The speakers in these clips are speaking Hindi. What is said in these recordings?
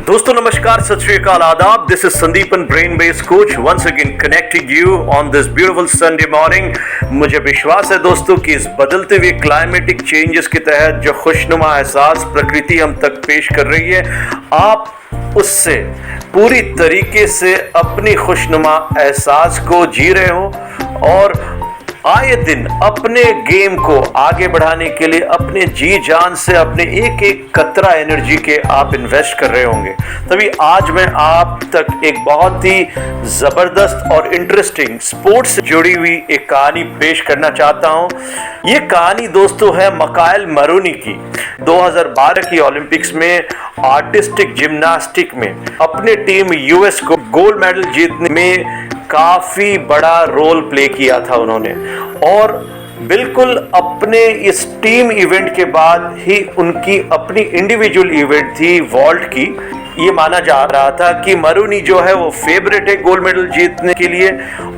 दोस्तों नमस्कार, सत श्री अकाल, आदाब। This is Sandeepan, brain base coach, once again connecting you on this beautiful Sunday morning. मुझे विश्वास है दोस्तों कि इस बदलते हुए क्लाइमेटिक चेंजेस के तहत जो खुशनुमा एहसास प्रकृति हम तक पेश कर रही है, आप उससे पूरी तरीके से अपनी खुशनुमा एहसास को जी रहे हो और आए दिन अपने गेम को आगे बढ़ाने के लिए अपने जी जान से अपने एक एक कतरा एनर्जी के आप इन्वेस्ट कर रहे होंगे। तभी आज मैं आप तक एक बहुत ही जबरदस्त और इंटरेस्टिंग स्पोर्ट्स से जुड़ी हुई एक कहानी पेश करना चाहता हूं। ये कहानी दोस्तों है मिकाइल मरोनी की। 2012 की ओलंपिक्स में आर्टिस्टिक जिम्नास्टिक में अपने टीम यूएस को गोल्ड मेडल जीतने में काफी बड़ा रोल प्ले किया था उन्होंने, और बिल्कुल अपने इस टीम इवेंट के बाद ही उनकी अपनी इंडिविजुअल इवेंट थी वॉल्ट की। ये माना जा रहा था कि मरोनी जो है वो फेवरेट है गोल्ड मेडल जीतने के लिए,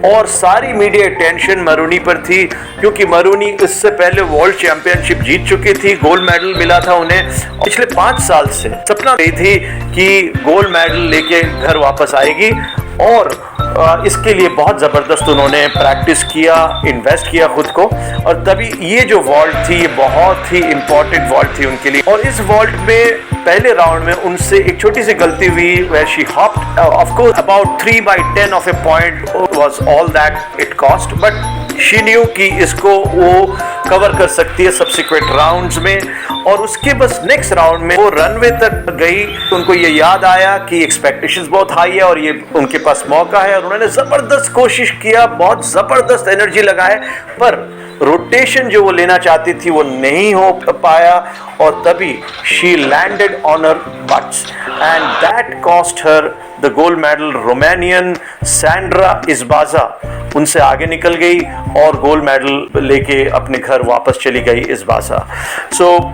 और सारी मीडिया अटेंशन मरोनी पर थी क्योंकि मरोनी इससे पहले वर्ल्ड चैंपियनशिप जीत चुकी थी, गोल्ड मेडल मिला था उन्हें। पिछले 5 साल से सपना रही थी कि गोल्ड मेडल लेके घर वापस आएगी, और इसके लिए बहुत ज़बरदस्त उन्होंने प्रैक्टिस किया, इन्वेस्ट किया खुद को, और तभी ये जो वॉल्ट थी ये बहुत ही इंपॉर्टेंट वॉल्ट थी उनके लिए। और इस वॉल्ट में पहले राउंड में उनसे एक छोटी सी गलती हुई, where she hopped off course about 3/10 of a point was all that it cost, but she knew कि इसको वो कवर कर सकती है सब्सिक्वेंट राउंड्स में। और उसके बस नेक्स्ट राउंड में वो रनवे तक गई, तो उनको ये याद आया कि एक्सपेक्टेशंस बहुत हाई है और ये उनके पास मौका है, और उन्होंने जबरदस्त कोशिश किया, बहुत जबरदस्त एनर्जी लगाए, पर रोटेशन जो वो लेना चाहती थी वो नहीं हो पाया, और तभी she landed on her butts and that cost her the gold medal. Romanian Sandra Izbasa उनसे आगे निकल गई और गोल्ड मेडल लेके अपने घर वापस चली गई इस्बाजा।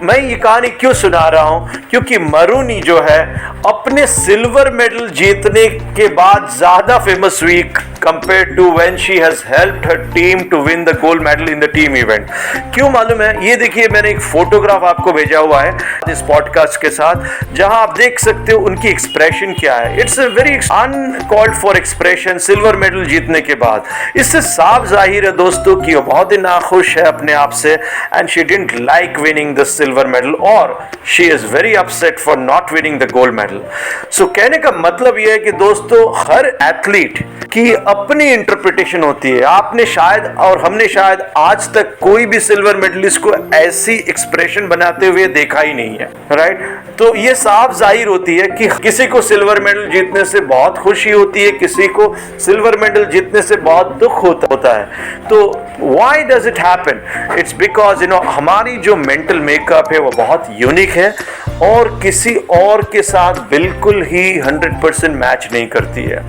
मैं ये कहानी क्यों सुना रहा हूं, क्योंकि मरोनी जो है अपने सिल्वर मेडल जीतने के बाद ज्यादा फेमस हुई compared to when she has helped her team to win the gold medal in the team event। क्यों मालूम है? ये देखिए, मैंने एक फोटोग्राफ आपको भेजा हुआ है इस पॉडकास्ट के साथ, जहां आप देख सकते हो उनकी एक्सप्रेशन क्या है। It's a very uncalled for expression silver medal जीतने के बाद। इससे साफ जाहिर है दोस्तों कि वो बहुत ही नाखुश है अपने आप से, and she didn't like winning the silver medal, और she is very upset for not winning the gold medal. So कहने का मतलब यह है कि दोस्तों हर एथलीट की अपनी इंटरप्रिटेशन होती है। आपने शायद और हमने शायद आज तक कोई भी सिल्वर मेडलिस्ट को ऐसी एक्सप्रेशन बनाते हुए देखा ही नहीं है, राइट? तो ये साफ जाहिर होती है कि किसी को सिल्वर मेडल जीतने से बहुत खुशी होती है, किसी को सिल्वर मेडल जीतने से बहुत दुख होता है। तो why does it happen? It's because हमारी जो मेंटल मेकअप है वो बहुत यूनिक है और किसी और के साथ बिल्कुल ही 100% मैच नहीं करती है।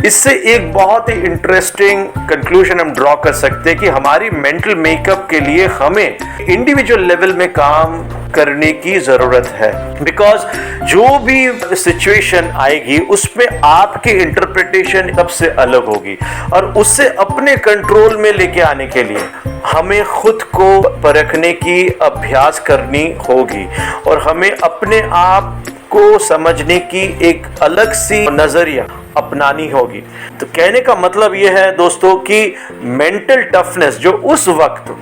इससे एक बहुत ही इंटरेस्टिंग कंक्लूजन हम ड्रॉ कर सकते हैं कि हमारी मेंटल मेकअप के लिए हमें इंडिविजुअल लेवल में काम करने की जरूरत है, बिकॉज जो भी सिचुएशन आएगी उसमें आपकी इंटरप्रिटेशन सबसे अलग होगी, और उससे अपने कंट्रोल में लेके आने के लिए हमें खुद को परखने की अभ्यास करनी होगी, और हमें अपने आप को समझने की एक अलग सी नजरिया अपनानी होगी। तो कहने का मतलब यह है दोस्तों कि मेंटल टफनेस जो उस वक्त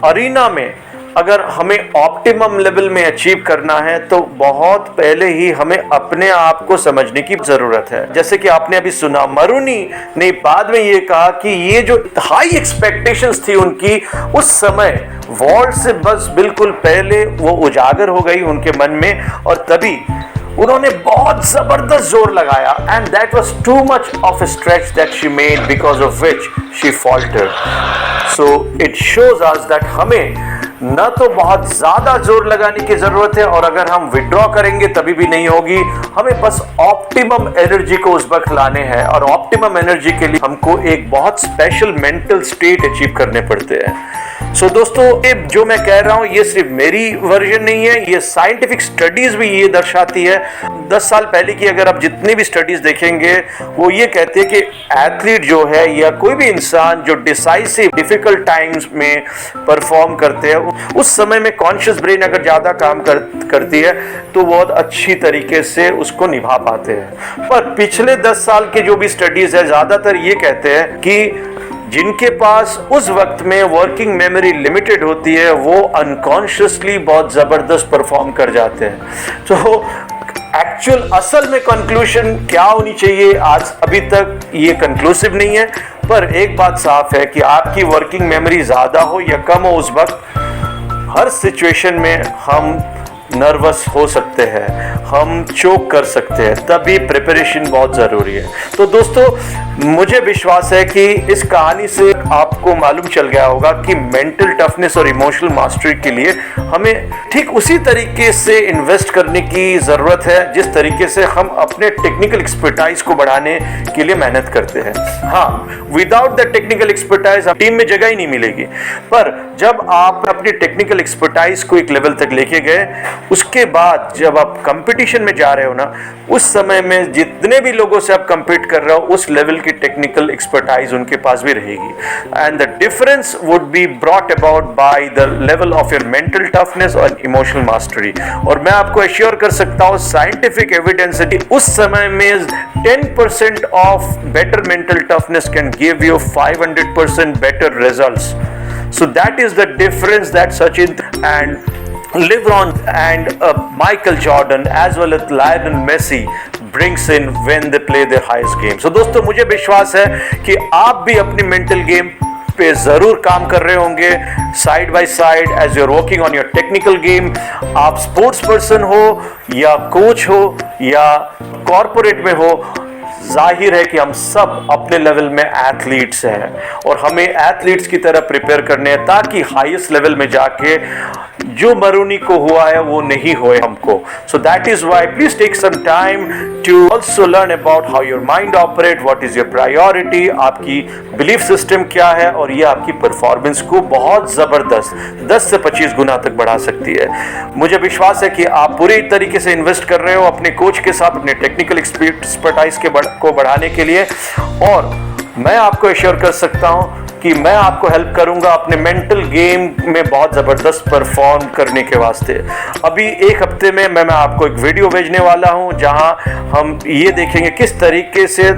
अरीना में अगर हमें ऑप्टिमम लेवल में अचीव करना है, तो बहुत पहले ही हमें अपने आप को समझने की जरूरत है। जैसे कि आपने अभी सुना, मरोनी ने बाद में ये कहा कि ये जो हाई एक्सपेक्टेशंस थी उनकी उस समय वॉल्ट से बस बिल्कुल पहले वो उजागर हो गई उनके मन में, और तभी उन्होंने बहुत जबरदस्त जोर लगाया, and that was too much of a stretch that she made, because of which she faltered. So it shows us that हमें न तो बहुत ज्यादा जोर लगाने की जरूरत है, और अगर हम विड्रॉ करेंगे तभी भी नहीं होगी। हमें बस ऑप्टिमम एनर्जी को उस वक्त लाने हैं, और ऑप्टिमम एनर्जी के लिए हमको एक बहुत स्पेशल मेंटल स्टेट अचीव करने पड़ते हैं। सो दोस्तों, ये जो मैं कह रहा हूँ ये सिर्फ मेरी वर्जन नहीं है, ये साइंटिफिक स्टडीज भी ये दर्शाती है। 10 साल पहले की अगर आप जितनी भी स्टडीज देखेंगे वो ये कहते हैं कि एथलीट जो है या कोई भी इंसान जो डिसाइसिव डिफिकल्ट टाइम्स में परफॉर्म करते हैं, उस समय में कॉन्शियस ब्रेन अगर ज़्यादा काम करती है तो बहुत अच्छी तरीके से उसको निभा पाते हैं। पर पिछले 10 साल के जो भी स्टडीज है ज़्यादातर ये कहते हैं कि जिनके पास उस वक्त में वर्किंग मेमोरी लिमिटेड होती है वो अनकॉन्शियसली बहुत ज़बरदस्त परफॉर्म कर जाते हैं। तो एक्चुअल असल में कंक्लूजन क्या होनी चाहिए, आज अभी तक ये कंक्लूसिव नहीं है। पर एक बात साफ है कि आपकी वर्किंग मेमोरी ज़्यादा हो या कम हो, उस वक्त हर सिचुएशन में हम नर्वस हो सकते हैं, हम चोक कर सकते हैं, तभी प्रिपरेशन बहुत ज़रूरी है। तो दोस्तों, मुझे विश्वास है कि इस कहानी से आपको मालूम चल गया होगा कि मेंटल टफनेस और इमोशनल मास्टरी के लिए हमें ठीक उसी तरीके से इन्वेस्ट करने की ज़रूरत है जिस तरीके से हम अपने टेक्निकल एक्सपर्टाइज को बढ़ाने के लिए मेहनत करते हैं। हाँ, without the technical expertise team में जगह ही नहीं मिलेगी। पर जब आप अपनी टेक्निकल एक्सपर्टाइज को एक लेवल तक लेके गए, उसके बाद जब आप कंपटीशन में जा रहे हो ना, उस समय में जितने भी लोगों से आप कंपीट कर रहे हो उस लेवल की टेक्निकल एक्सपर्टाइज उनके पास भी रहेगी। And the difference would be brought about by the level of your mental toughness और इमोशनल मास्टरी। और मैं आपको एश्योर कर सकता हूँ, साइंटिफिक एविडेंस है कि उस समय में 10% of better mental toughness can give you 500% better results. So that is the difference that Sachin and LeBron and Michael Jordan as well as Lionel Messi brings in when they play their highest game. So दोस्तों, मुझे विश्वास है कि आप भी अपनी मेंटल गेम पे जरूर काम कर रहे होंगे side by side as your working on your technical game. आप स्पोर्ट्स पर्सन हो या कोच हो या कॉर्पोरेट में हो, जाहिर है कि हम सब अपने लेवल में एथलीट्स हैं और हमें एथलीट्स की तरह प्रिपेयर करने हैं ताकि हाईएस्ट लेवल में जाके जो मरूनी को हुआ है वो नहीं होए हमको। So that is why please take some time to also learn about how your mind operate, what is your priority, आपकी बिलीफ सिस्टम क्या है, और ये आपकी परफॉर्मेंस को बहुत ज़बरदस्त 10 से 25 गुना तक बढ़ा सकती है। मुझे विश्वास है कि आप पूरी तरीके से इन्वेस्ट कर रहे हो अपने कोच के साथ अपने टेक्निकल एक्सपर्टाइज को बढ़ाने के लिए, और मैं आपको एश्योर कर सकता हूं कि मैं आपको हेल्प करूंगा अपने मेंटल गेम में बहुत ज़बरदस्त परफॉर्म करने के वास्ते। अभी एक हफ्ते में मैं आपको एक वीडियो भेजने वाला हूं जहां हम ये देखेंगे किस तरीके से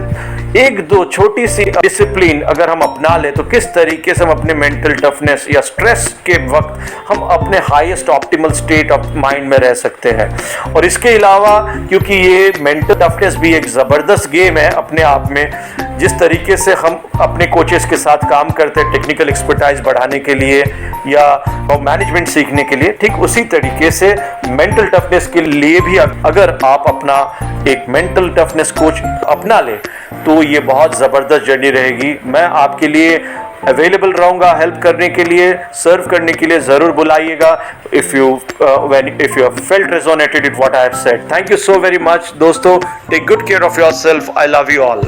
एक दो छोटी सी डिसिप्लिन अगर हम अपना ले तो किस तरीके से हम अपने मेंटल टफनेस या स्ट्रेस के वक्त हम अपने highest optimal state of mind में रह सकते हैं। और इसके अलावा क्योंकि ये मेंटल टफनेस भी एक ज़बरदस्त गेम है अपने आप में, जिस तरीके से हम अपने कोचेस के साथ काम करते हैं टेक्निकल एक्सपर्टाइज बढ़ाने के लिए या मैनेजमेंट सीखने के लिए, ठीक उसी तरीके से मेंटल टफनेस के लिए भी अगर आप अपना एक मेंटल टफनेस कोच अपना ले तो ये बहुत ज़बरदस्त जर्नी रहेगी। मैं आपके लिए अवेलेबल रहूँगा हेल्प करने के लिए, सर्व करने के लिए। ज़रूर बुलाइएगा if you have felt resonated with what I have said. Thank you so very much दोस्तों, take good care of yourself. I love you all.